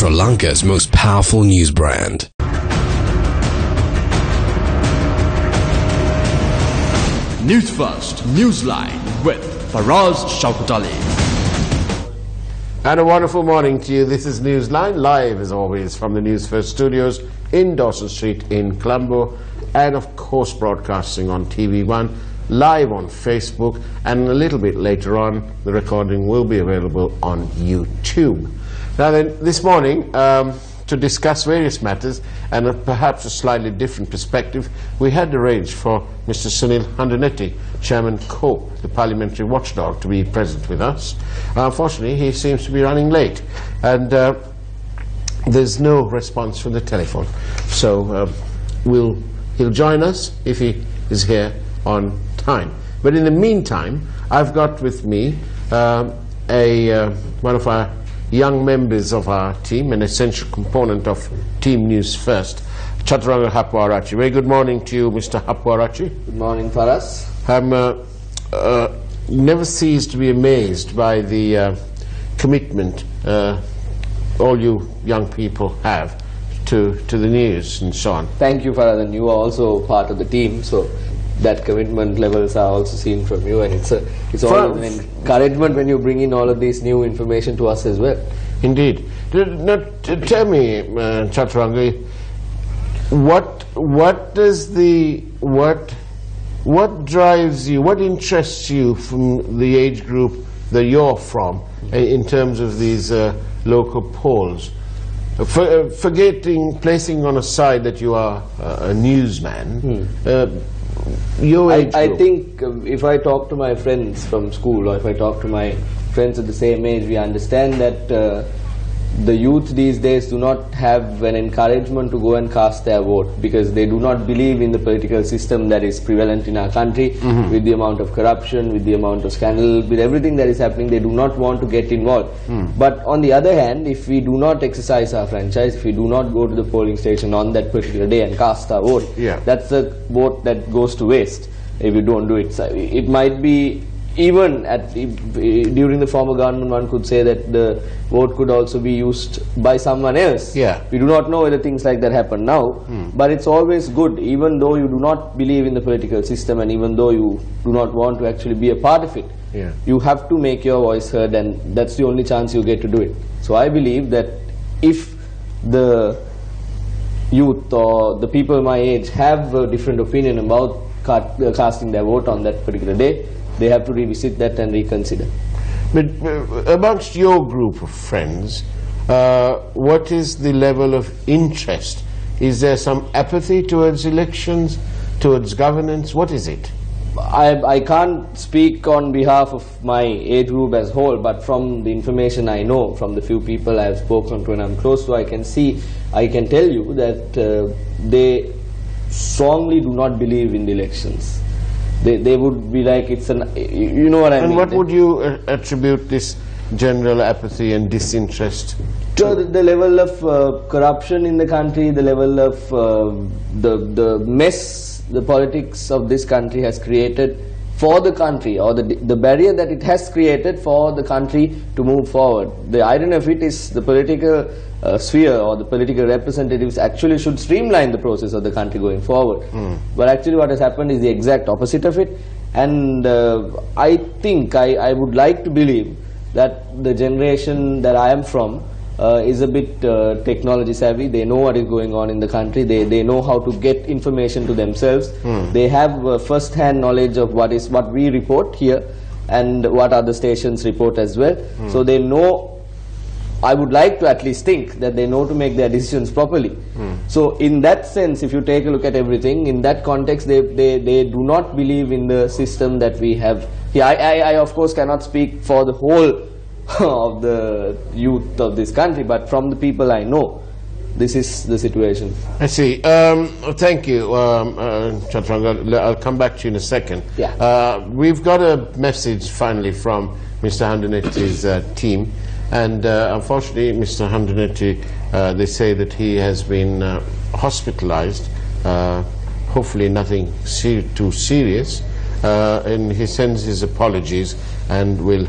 Sri Lanka's most powerful news brand. Newsfirst Newsline with Rajakottu. And a wonderful morning to you. This is Newsline, live as always from the Newsfirst studios in Dawson Street in Colombo, and of course broadcasting on TV1, live on Facebook, and a little bit later on the recording will be available on YouTube. Now then, this morning, to discuss various matters and perhaps a slightly different perspective, we had arranged for Mr. Sunil Handanetti, Chairman COPE, the Parliamentary Watchdog, to be present with us. Unfortunately, he seems to be running late, and there's no response from the telephone. So he'll join us if he is here on time. But in the meantime, I've got with me one of our young members of our team, an essential component of Team News First, Chaturanga Hapwarachi. Very good morning to you, Mr. Hapwarachi. Good morning, Faras. I'm never cease to be amazed by the commitment all you young people have to the news and so on. Thank you, Faraz, and you are also part of the team, so that commitment levels are also seen from you, and it's all an encouragement when you bring in all of these new information to us as well. Indeed. Now, tell me, Chaturanga, what drives you, what interests you from the age group that you're from in terms of these local polls? Placing on a side that you are a newsman, your age group. I think if I talk to my friends from school, or if I talk to my friends at the same age, we understand that the youth these days do not have an encouragement to go and cast their vote, because they do not believe in the political system that is prevalent in our country. With the amount of corruption, with the amount of scandal, with everything that is happening, they do not want to get involved. But on the other hand, if we do not exercise our franchise, if we do not go to the polling station on that particular day and cast our vote, that's a vote that goes to waste if you don't do it. So it might be, even during the former government, one could say that the vote could also be used by someone else. We do not know whether things like that happen now, but it's always good, even though you do not believe in the political system and even though you do not want to actually be a part of it, you have to make your voice heard, and that's the only chance you get to do it. So I believe that if the youth or the people my age have a different opinion about casting their vote on that particular day, they have to revisit that and reconsider. But amongst your group of friends, what is the level of interest? Is there some apathy towards elections, towards governance? What is it? I can't speak on behalf of my age group as whole, but from the information I know, from the few people I have spoken to and I'm close to, I can tell you that they strongly do not believe in the elections. They would be like, it's an, you know what I mean. And what would you attribute this general apathy and disinterest to? The level of corruption in the country, the level of the mess the politics of this country has created for the country, or the barrier that it has created for the country to move forward. The irony of it is the political sphere or the political representatives actually should streamline the process of the country going forward. But actually what has happened is the exact opposite of it. And I think, I would like to believe that the generation that I am from is a bit technology savvy. They know what is going on in the country. They know how to get information to themselves. They have first-hand knowledge of what we report here and what other stations report as well. So they know, I would like to at least think that they know to make their decisions properly. So in that sense, if you take a look at everything, in that context, they do not believe in the system that we have here. I of course cannot speak for the whole of the youth of this country, but from the people I know, this is the situation. I see. Thank you, Chaturanga. I'll come back to you in a second. We've got a message finally from Mr. Handanetti's team, and unfortunately Mr. Handanetti, they say that he has been hospitalized, hopefully nothing too serious, and he sends his apologies and will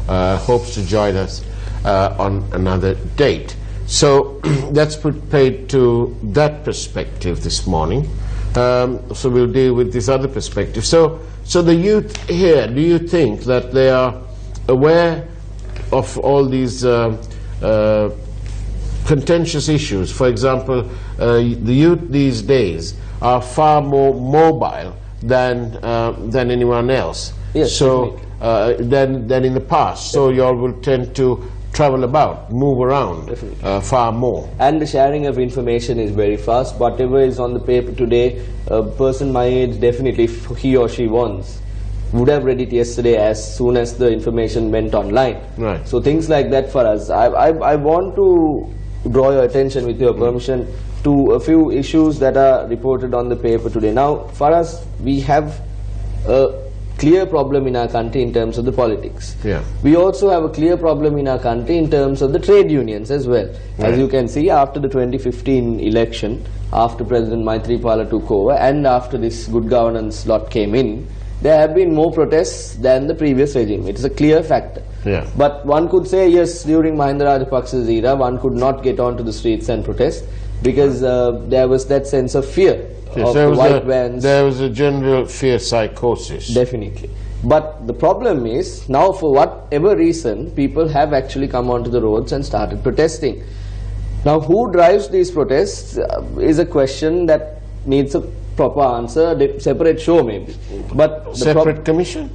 hopes to join us on another date. So that's put paid to that perspective this morning. So we'll deal with this other perspective. So the youth here, do you think that they are aware of all these contentious issues? For example, the youth these days are far more mobile than anyone else. Yes, so than in the past. So you all will tend to travel about, move around far more. And the sharing of information is very fast. Whatever is on the paper today, a person my age definitely, if he or she wants, would have read it yesterday as soon as the information went online. Right. So things like that for us. I want to draw your attention, with your permission, to a few issues that are reported on the paper today. Now, for us, we have a clear problem in our country in terms of the politics. Yeah. We also have a clear problem in our country in terms of the trade unions as well. Right. As you can see, after the 2015 election, after President Maithripala took over and after this good governance lot came in, there have been more protests than the previous regime. It is a clear factor. Yeah. But one could say, yes, during Mahinda Rajapaksa's era, one could not get onto the streets and protest because there was that sense of fear. Yes, there was a general fear psychosis. Definitely. But the problem is, now for whatever reason, people have actually come onto the roads and started protesting. Now, who drives these protests is a question that needs a proper answer, separate show maybe. But separate commission?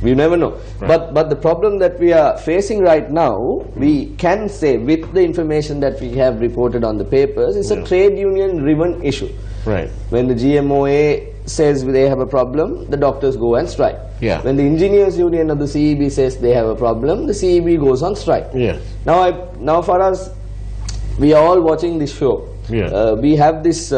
We never know. Right. But the problem that we are facing right now, we can say with the information that we have reported on the papers, it's a trade union driven issue. Right. When the GMOA says they have a problem, the doctors go and strike. Yeah. When the engineers union of the CEB says they have a problem, the CEB goes on strike. Yeah. Now for us, we are all watching this show. Yeah. We have this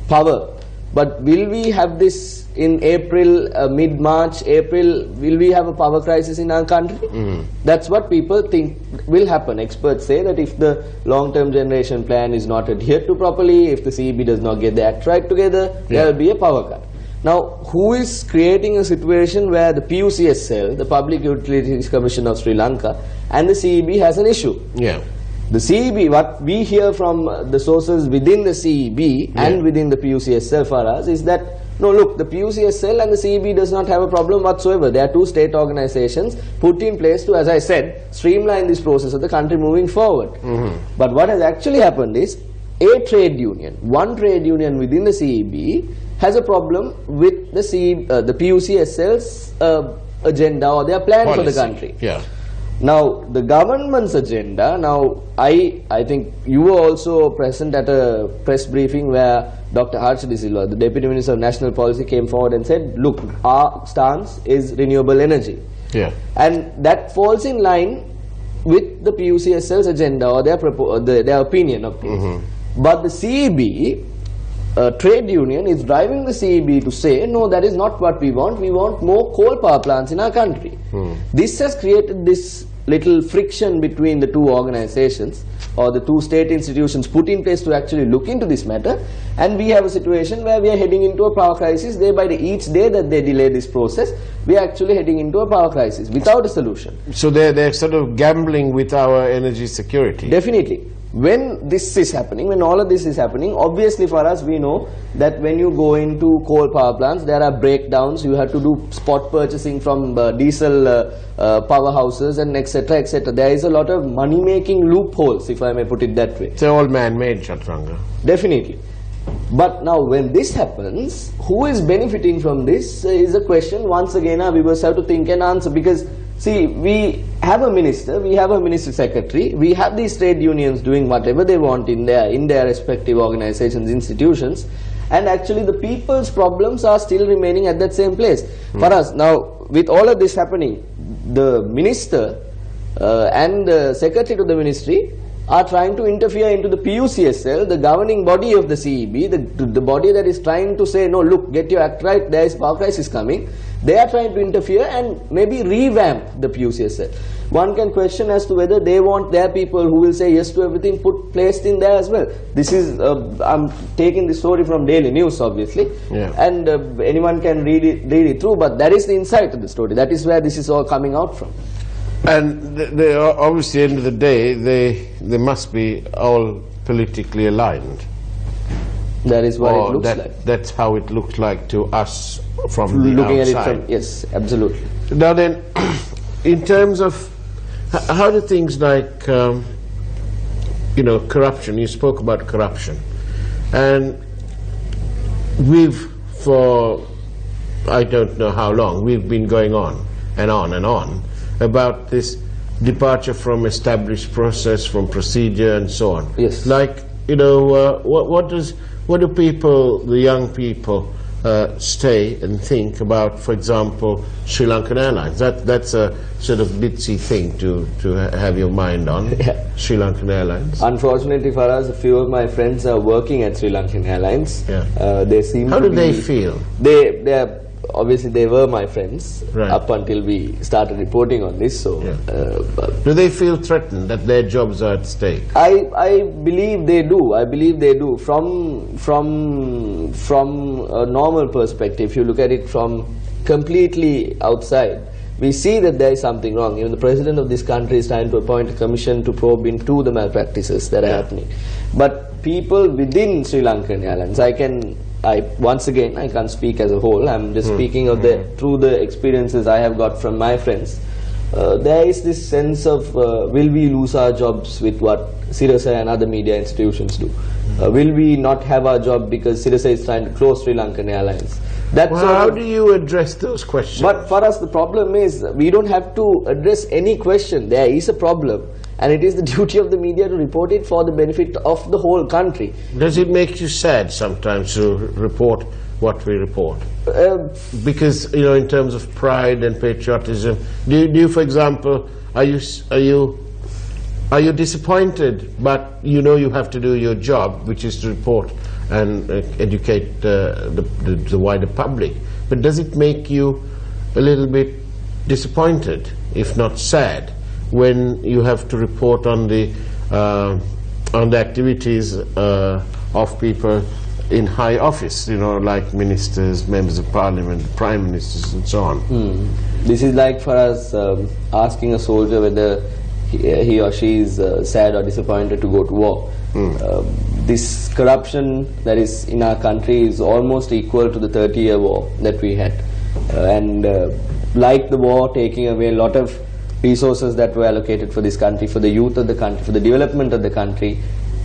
power, but will we have this in April, mid-March, April, will we have a power crisis in our country? That's what people think will happen. Experts say that if the long-term generation plan is not adhered to properly, if the CEB does not get the act right together, there will be a power cut. Now, who is creating a situation where the PUCSL, the Public Utilities Commission of Sri Lanka, and the CEB has an issue? Yeah. The CEB, what we hear from the sources within the CEB and within the PUCSL for us is that, no, look, the PUCSL and the CEB does not have a problem whatsoever. There are two state organizations put in place to, as I said, streamline this process of the country moving forward. But what has actually happened is, a trade union, one trade union within the CEB has a problem with the PUCSL's agenda or their plan for the country. Yeah. Now, the government's agenda, now I think you were also present at a press briefing where Dr. Harsha De Silva, the Deputy Minister of National Policy, came forward and said, look, our stance is renewable energy. Yeah. And that falls in line with the PUCSL's agenda or their opinion of things. But the CEB, trade union, is driving the CEB to say, no, that is not what we want more coal power plants in our country. This has created this little friction between the two organizations or the two state institutions put in place to actually look into this matter, and we have a situation where we are heading into a power crisis. Each day that they delay this process, we are actually heading into a power crisis without a solution. So they're sort of gambling with our energy security. Definitely. When this is happening, when all of this is happening, obviously for us, we know that when you go into coal power plants, there are breakdowns. You have to do spot purchasing from diesel powerhouses and etc. etc. There is a lot of money-making loopholes, if I may put it that way. It's all man-made, Chaturanga. Definitely. But now when this happens, who is benefiting from this is a question once again our viewers have to think and answer, because see, we have a minister, we have a ministry secretary, we have these trade unions doing whatever they want in their respective organizations, institutions, and actually the people's problems are still remaining at that same place. For us, now with all of this happening, the minister and the secretary to the ministry are trying to interfere into the PUCSL, the governing body of the CEB, the body that is trying to say, no, look, get your act right, there is power crisis coming. They are trying to interfere and maybe revamp the PUCSL. One can question as to whether they want their people who will say yes to everything placed in there as well. This is, I'm taking the story from Daily News, obviously, and anyone can read it through, but that is the insight of the story. That is where this is all coming out from. And they are, obviously, at the end of the day, they must be all politically aligned. That is what Or it looks like. That's how it looks like to us from the Looking outside. at it from, yes, absolutely. Now then, in terms of how do things like corruption, you spoke about corruption, and we've, for I don't know how long, we've been going on and on and on about this departure from established process, from procedure and so on. Yes. Like, what do people, the young people, stay and think about, for example, Sri Lankan Airlines? That's a sort of bitsy thing to have your mind on. Yeah. Sri Lankan Airlines. Unfortunately for us, a few of my friends are working at Sri Lankan Airlines. Yeah. They seem How to do they feel? They are obviously, they were my friends Right. up until we started reporting on this. So Yeah. Do they feel threatened that their jobs are at stake? I believe they do. I believe they do. From a normal perspective, if you look at it from completely outside, we see that there is something wrong. Even the president of this country is trying to appoint a commission to probe into the malpractices that are happening. But people within Sri Lankan Airlines, once again, I can't speak as a whole. I'm just speaking of through the experiences I have got from my friends. There is this sense of will we lose our jobs with what Sirasa and other media institutions do? Will we not have our job because Sirasa is trying to close Sri Lankan Airlines? How do you address those questions? But for us, the problem is we don't have to address any question. There is a problem, and it is the duty of the media to report it for the benefit of the whole country. Does it make you sad sometimes to report what we report? Because, in terms of pride and patriotism, do you, for example, are you disappointed, but you have to do your job, which is to report and educate the wider public? But does it make you a little bit disappointed, if not sad, when you have to report on the activities of people in high office, like ministers, members of parliament, prime ministers, and so on? This is like for us asking a soldier whether he or she is sad or disappointed to go to war. This corruption that is in our country is almost equal to the 30-year war that we had. Like the war taking away a lot of resources that were allocated for this country, for the youth of the country, for the development of the country,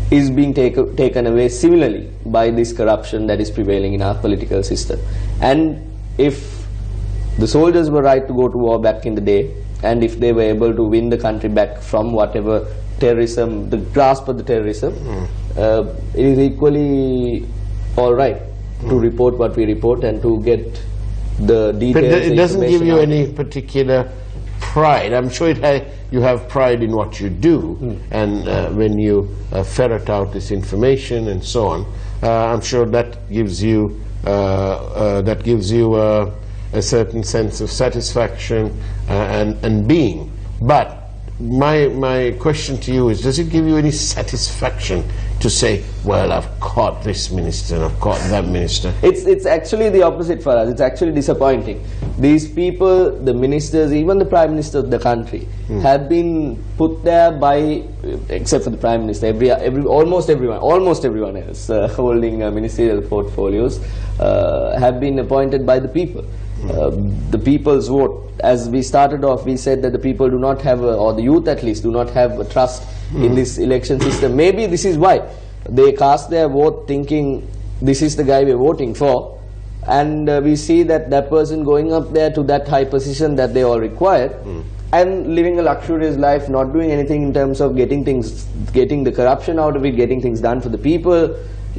is being taken away similarly by this corruption that is prevailing in our political system. And if the soldiers were right to go to war back in the day, and if they were able to win the country back from whatever terrorism, the grasp of the terrorism, it is equally all right to report what we report and to get the details. But it doesn't give you any particular pride. I'm sure you have pride in what you do, and when you ferret out this information and so on, I'm sure that gives you a certain sense of satisfaction and being. But my question to you is, does it give you any satisfaction to say, well, I've caught this minister and I've caught that minister? It's actually the opposite for us. It's actually disappointing. These people, the ministers, even the prime minister of the country, have been put there by, except for the prime minister, almost everyone else holding ministerial portfolios have been appointed by the people. The people's vote. As we started off, we said that the people do not have, or the youth at least, do not have a trust in this election system. Maybe this is why they cast their vote thinking this is the guy we're voting for, and we see that person going up there to that high position that they all require, and living a luxurious life, not doing anything in terms of getting the corruption out of it, getting things done for the people.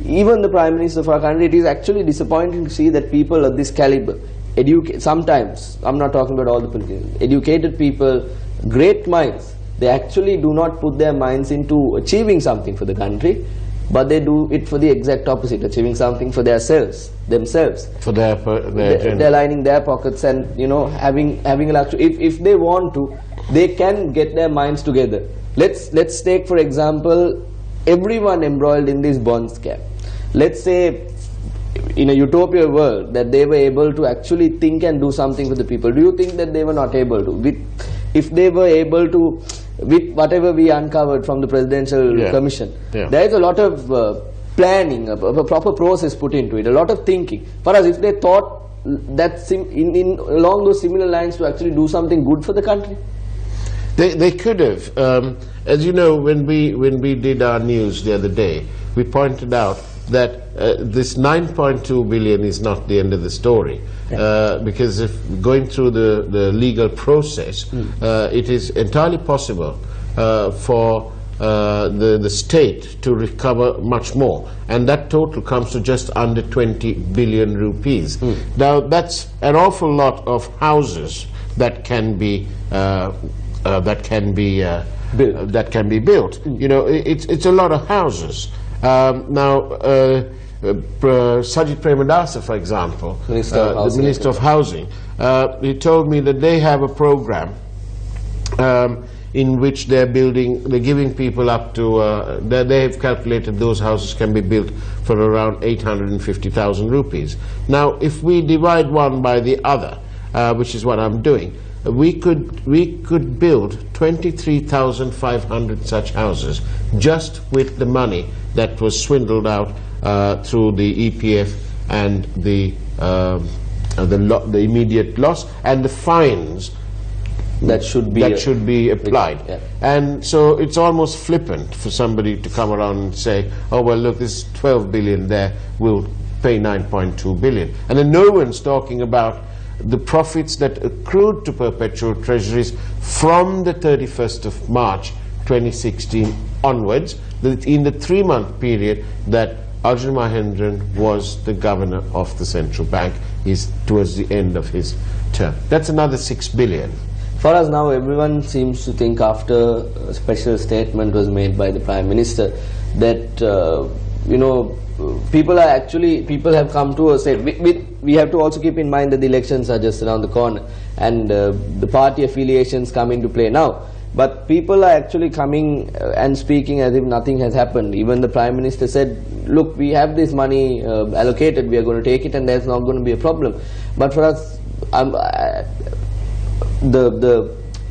Even the Prime Minister of our country, it is actually disappointing to see that people of this caliber, sometimes, I'm not talking about all the politicians, educated people, great minds, they actually do not put their minds into achieving something for the country, but they do it for the exact opposite, achieving something for themselves. For their agenda. They're lining their pockets and having a luxury. If they want to, they can get their minds together. Let's take, for example, everyone embroiled in this bond scam. Let's say in a utopia world that they were able to actually think and do something for the people. Do you think that they were not able to? if they were able to, with whatever we uncovered from the Presidential Commission, there is a lot of planning, a proper process put into it, a lot of thinking. For us, if they thought that along those similar lines to actually do something good for the country, they could have. As you know, when we did our news the other day, we pointed out that this 9.2 billion is not the end of the story, because if going through the legal process, it is entirely possible for the state to recover much more, and that total comes to just under 20 billion rupees. Now that's an awful lot of houses that can be built. You know, it's a lot of houses. Now, Sajid Premadasa, for example, the Minister of Housing, he told me that they have a program in which they're giving people up to, they have calculated those houses can be built for around 850,000 rupees. Now, if we divide one by the other, which is what I'm doing, we could build 23,500 such houses just with the money that was swindled out through the EPF and the immediate loss and the fines that should be applied. And so it's almost flippant for somebody to come around and say, oh well, look, this is 12 billion there, we'll pay 9.2 billion. And then no one's talking about the profits that accrued to perpetual treasuries from the 31st of March 2016 onwards, in the 3-month period that Arjun Mahendran was the governor of the central bank, towards the end of his term. That's another 6 billion. For us now, everyone seems to think after a special statement was made by the Prime Minister that, you know, people have come to a state. We have to also keep in mind that the elections are just around the corner, and the party affiliations come into play now. But people are actually coming and speaking as if nothing has happened. Even the Prime Minister said, look, we have this money allocated, we are going to take it, and there's not going to be a problem. But for us,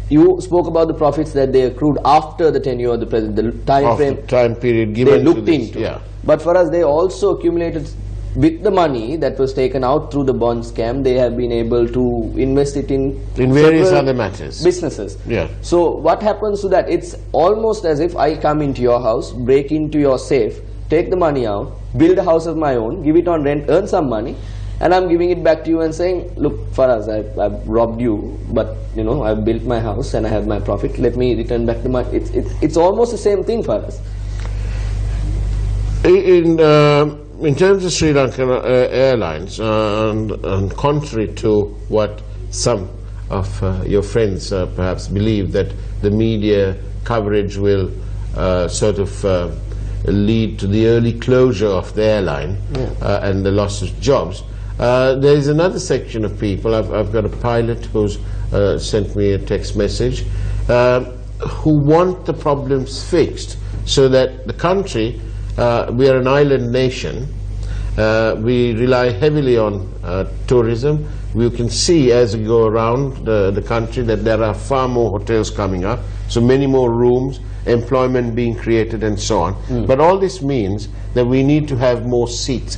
you spoke about the profits that they accrued after the tenure of the president, the time period given they looked into. But for us, they also accumulated with the money that was taken out through the bond scam. They have been able to invest it in various other matters, businesses. So what happens to that? It's almost as if I come into your house, break into your safe, take the money out, build a house of my own, give it on rent, earn some money, and I'm giving it back to you and saying, look, Faraz, I've robbed you, but you know, I've built my house and I have my profit, let me return back the money. It's almost the same thing for us. In terms of Sri Lankan Airlines, and contrary to what some of your friends perhaps believe, that the media coverage will sort of lead to the early closure of the airline and the loss of jobs, there is another section of people. I've got a pilot who's sent me a text message who want the problems fixed so that the country, we are an island nation, we rely heavily on tourism. We can see as we go around the country that there are far more hotels coming up, so many more rooms, employment being created and so on. But all this means that we need to have more seats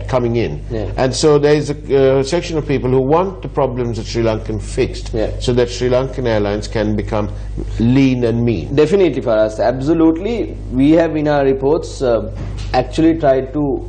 coming in. And so there is a section of people who want the problems of Sri Lankan fixed so that Sri Lankan Airlines can become lean and mean. Definitely for us, absolutely. We have in our reports actually tried to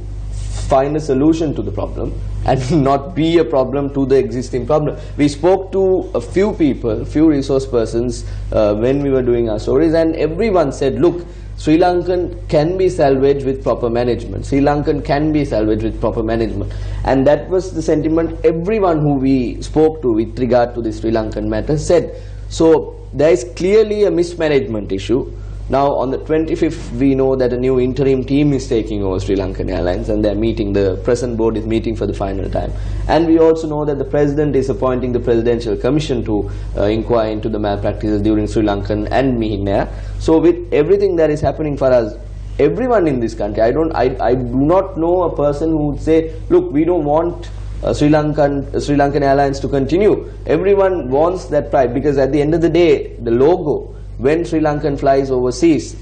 find a solution to the problem and not be a problem to the existing problem. We spoke to a few people, few resource persons when we were doing our stories, and everyone said, look, Sri Lankan can be salvaged with proper management. Sri Lankan can be salvaged with proper management. And that was the sentiment everyone who we spoke to with regard to the Sri Lankan matter said. So there is clearly a mismanagement issue. Now on the 25th we know that a new interim team is taking over Sri Lankan Airlines, and they're meeting, the present board is meeting for the final time. And we also know that the president is appointing the Presidential Commission to inquire into the malpractices during Sri Lankan and Mihin Air. So with everything that is happening for us, everyone in this country, I do not know a person who would say, look, we don't want Sri Lankan Airlines to continue. Everyone wants that pride, because at the end of the day, the logo, when Sri Lankan flies overseas,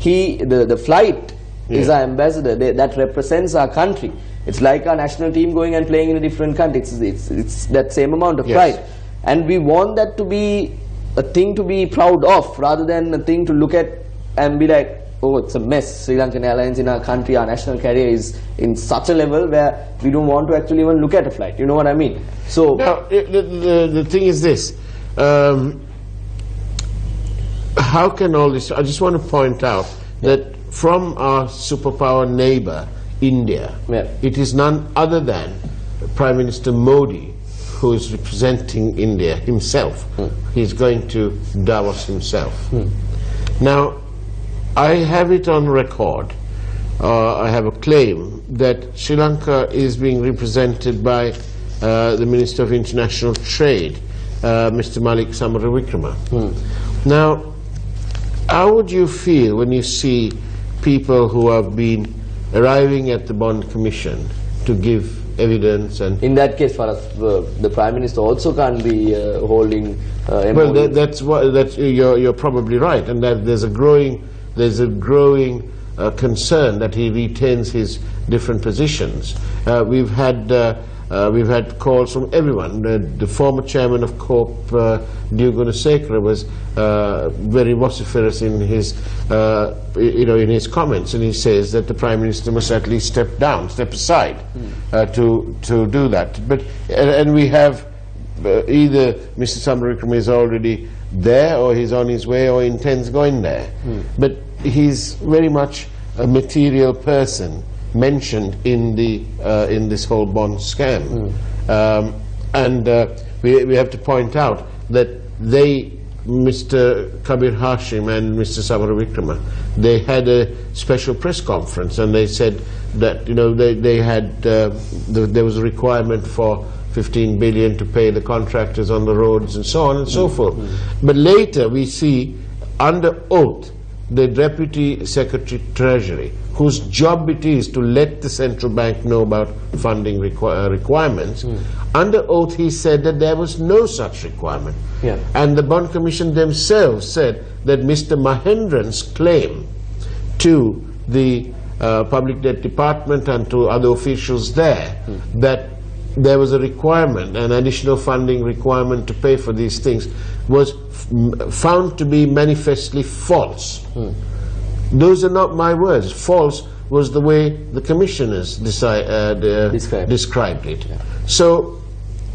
the flight is our ambassador. That represents our country. It's like our national team going and playing in a different country. It's that same amount of pride. And we want that to be a thing to be proud of, rather than a thing to look at and be like, oh, it's a mess. Sri Lankan Airlines in our country, our national carrier is in such a level where we don't want to actually even look at a flight. You know what I mean? So now, the thing is this. How can all this... I just want to point out that from our superpower neighbor, India, it is none other than Prime Minister Modi who is representing India himself. He's going to Davos himself. Now, I have it on record, I have a claim that Sri Lanka is being represented by the Minister of International Trade, Mr. Malik Samaravikrama. Now, how would you feel when you see people who have been arriving at the Bond Commission to give evidence? And in that case, for us, the Prime Minister also can't be holding well, you're probably right, and that there's a growing concern that he retains his different positions. We've had calls from everyone. The former chairman of CORP, Diogunasekara, was very vociferous in his in his comments, and he says that the Prime Minister must at least step aside to do that. But and we have either Mr. Samaravikrama is already there, or he's on his way, or intends going there. But he's very much a material person mentioned in this whole bond scam. We have to point out that Mr. Kabir Hashim and Mr. Samaravikrama, they had a special press conference, and they said that there was a requirement for 15 billion to pay the contractors on the roads and so on and so forth. But later we see under oath the Deputy Secretary Treasury, whose job it is to let the central bank know about funding requirements, under oath he said that there was no such requirement. And the Bond Commission themselves said that Mr. Mahendran's claim to the Public Debt Department and to other officials there that there was a requirement, an additional funding requirement to pay for these things, was found to be manifestly false. Those are not my words. False was the way the commissioners described it. So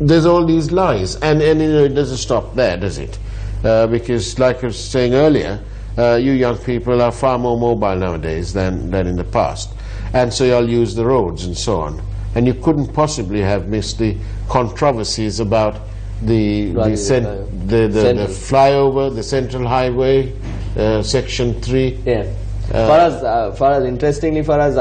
there's all these lies, and it doesn't stop there, does it? Because, like I was saying earlier, you young people are far more mobile nowadays than in the past, and so you'll use the roads and so on. And you couldn't possibly have missed the controversies about the flyover, the Central Highway, Section 3. Interestingly for us,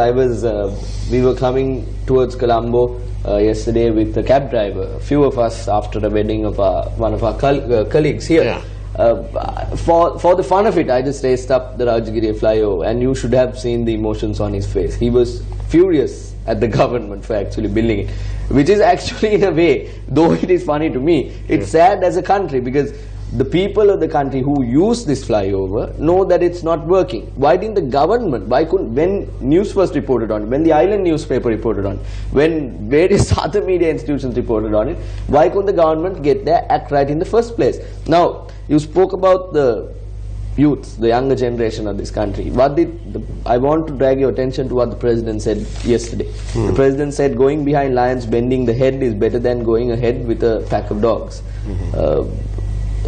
we were coming towards Colombo yesterday with the cab driver. A few of us, after the wedding of one of our colleagues here. For the fun of it, I just raced up the Rajakottu flyover, and you should have seen the emotions on his face. He was furious at the government for actually building it, which is actually, in a way, though it is funny to me, it's sad as a country, because the people of the country who use this flyover know that it's not working. Why didn't the government, when Newsfirst reported on it, when the Island newspaper reported on it, when various other media institutions reported on it, why couldn't the government get their act right in the first place? Now, you spoke about the youth, the younger generation of this country. I want to drag your attention to what the President said yesterday. The President said going behind lions bending the head is better than going ahead with a pack of dogs.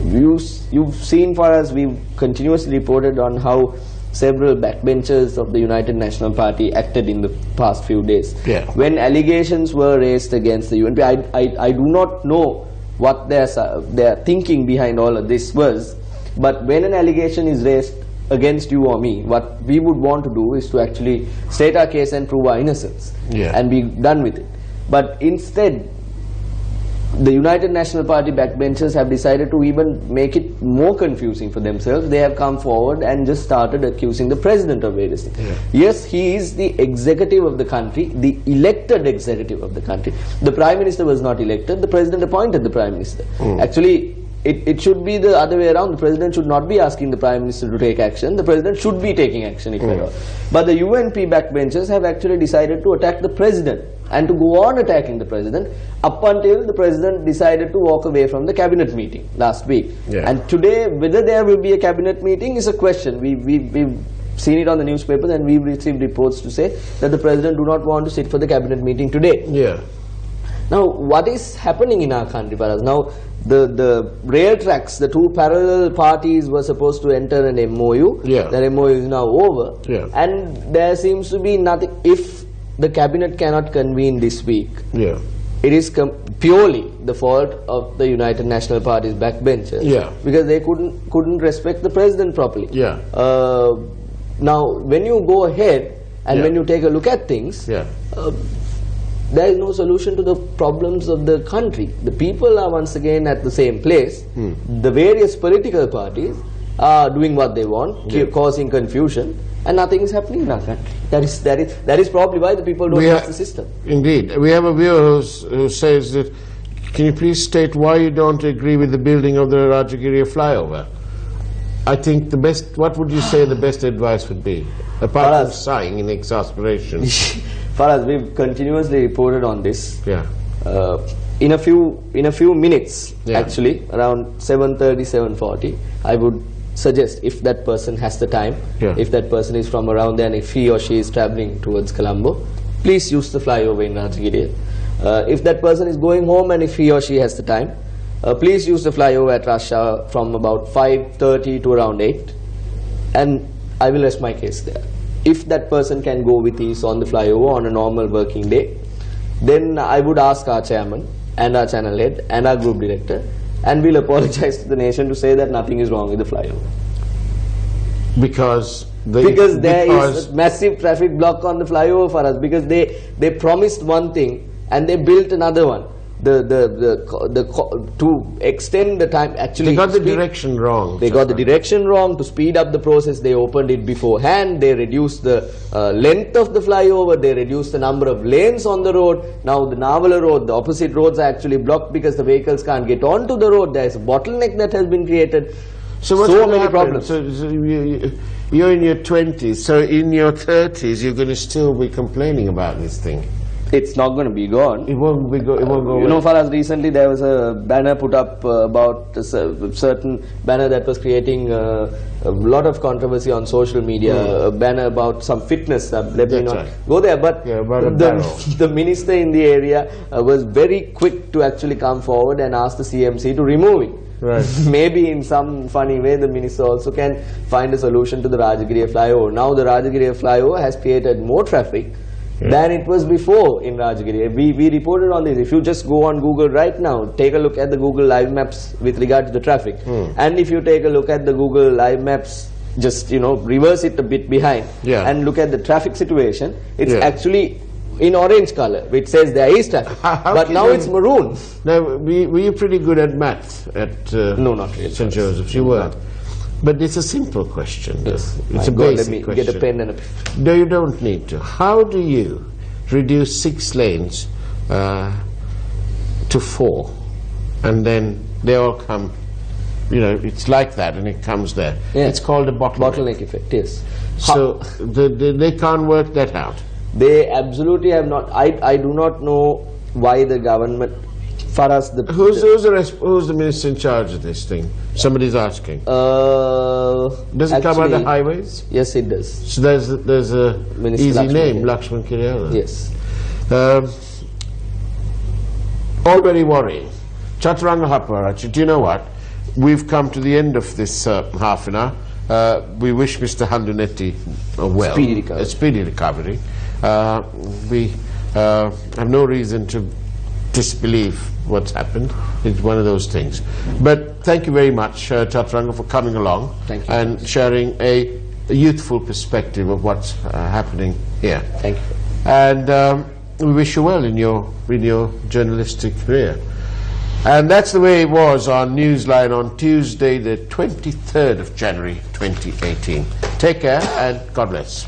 You've seen for us, we've continuously reported on how several backbenchers of the United National Party acted in the past few days. When allegations were raised against the UNP, I do not know what their thinking behind all of this was, but when an allegation is raised against you or me, what we would want to do is to actually state our case and prove our innocence and be done with it. But instead, the United National Party backbenchers have decided to even make it more confusing for themselves. They have come forward and just started accusing the president of various things. Yeah. Yes, he is the executive of the country, the elected executive of the country. The Prime Minister was not elected, the President appointed the Prime Minister. Actually, it should be the other way around. The President should not be asking the Prime Minister to take action. The President should be taking action if at all. But the UNP backbenchers have actually decided to attack the President and to go on attacking the President up until the President decided to walk away from the cabinet meeting last week. Yeah. And today, whether there will be a cabinet meeting is a question. We've seen it on the newspapers, and we've received reports to say that the President do not want to sit for the cabinet meeting today. Yeah. Now, what is happening in our country, Paras? Now, the rail tracks, the two parallel parties were supposed to enter an MOU. Yeah. That MOU is now over. Yeah. And there seems to be nothing. If the cabinet cannot convene this week, Yeah. it is purely the fault of the United National Party's backbenchers. Yeah. Because they couldn't respect the president properly. Yeah. Now, when you go ahead and Yeah. when you take a look at things, Yeah. there is no solution to the problems of the country. The people are once again at the same place. The various political parties are doing what they want, causing confusion, and nothing is happening in our country. That is probably why the people don't trust the system. Indeed. We have a viewer who says that, can you please state why you don't agree with the building of the Rajakottu flyover? I think what would you say the best advice would be? Apart from sighing in exasperation. Faraz, we've continuously reported on this. Yeah. In a few minutes, Yeah. actually, around 7:30, 7:40, I would suggest, if that person has the time, Yeah. if that person is from around there and if he or she is traveling towards Colombo, please use the flyover in Rajakottu. If that person is going home and if he or she has the time, please use the flyover at rush hour from about 5:30 to around 8, and I will rest my case there. If that person can go with ease on the flyover on a normal working day, then I would ask our chairman and our channel head and our group director, and we'll apologize to the nation to say that nothing is wrong with the flyover. Because there is a massive traffic block on the flyover for us, because they promised one thing and they built another one. To extend the time, actually they got the direction wrong. They got the direction wrong. To speed up the process, they opened it beforehand. They reduced the length of the flyover. They reduced the number of lanes on the road. Now the Navala road, the opposite roads are actually blocked because the vehicles can't get onto the road. There is a bottleneck that has been created. So what's so going to many happen? problems. So you're in your 20s, so in your 30s you're going to still be complaining about this thing. It's not going to be gone. It won't go You know, for us recently there was a banner put up about a certain banner that was creating a lot of controversy on social media. A banner about some fitness. Let me not go there. But the minister in the area was very quick to actually come forward and ask the CMC to remove it. Right. Maybe in some funny way the minister also can find a solution to the Rajakottu flyover. Now the Rajakottu flyover has created more traffic than it was before in Rajakottu. We reported on this. If you just go on Google right now, take a look at the Google Live Maps with regard to the traffic. And if you take a look at the Google Live Maps, just reverse it a bit behind and look at the traffic situation, it's actually in orange color, which says there is traffic. But now it's maroon. Now, were you pretty good at maths at no, not really. St. Joseph's? You were. But it's a simple question. Yes. It's a basic question. Get a pen and a... No, you don't need to. How do you reduce 6 lanes to 4, and then they all come, it's like that, and it comes there. Yeah. It's called a bottleneck effect, yes. So they can't work that out. They absolutely have not. I do not know why the government, for us, who's the minister in charge of this thing? Somebody's asking. Does it come under highways? Yes, it does. So there's a Minister easy Lakshman name, Lakshman Kiryala. Yes. All very worrying. Chaturanga Haparachi, do you know what? We've come to the end of this half an hour. We wish Mr. Handunetti a speedy recovery. We have no reason to disbelieve what's happened. It's one of those things. But thank you very much, Chaturanga, for coming along and sharing a youthful perspective of what's happening here. Thank you. And we wish you well in your journalistic career. And that's the way it was on Newsline on Tuesday, the 23rd of January 2018. Take care and God bless.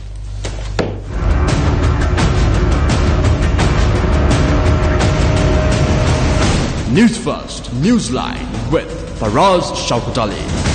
Newsfirst, Newsline with Faraz Shaukat Ali.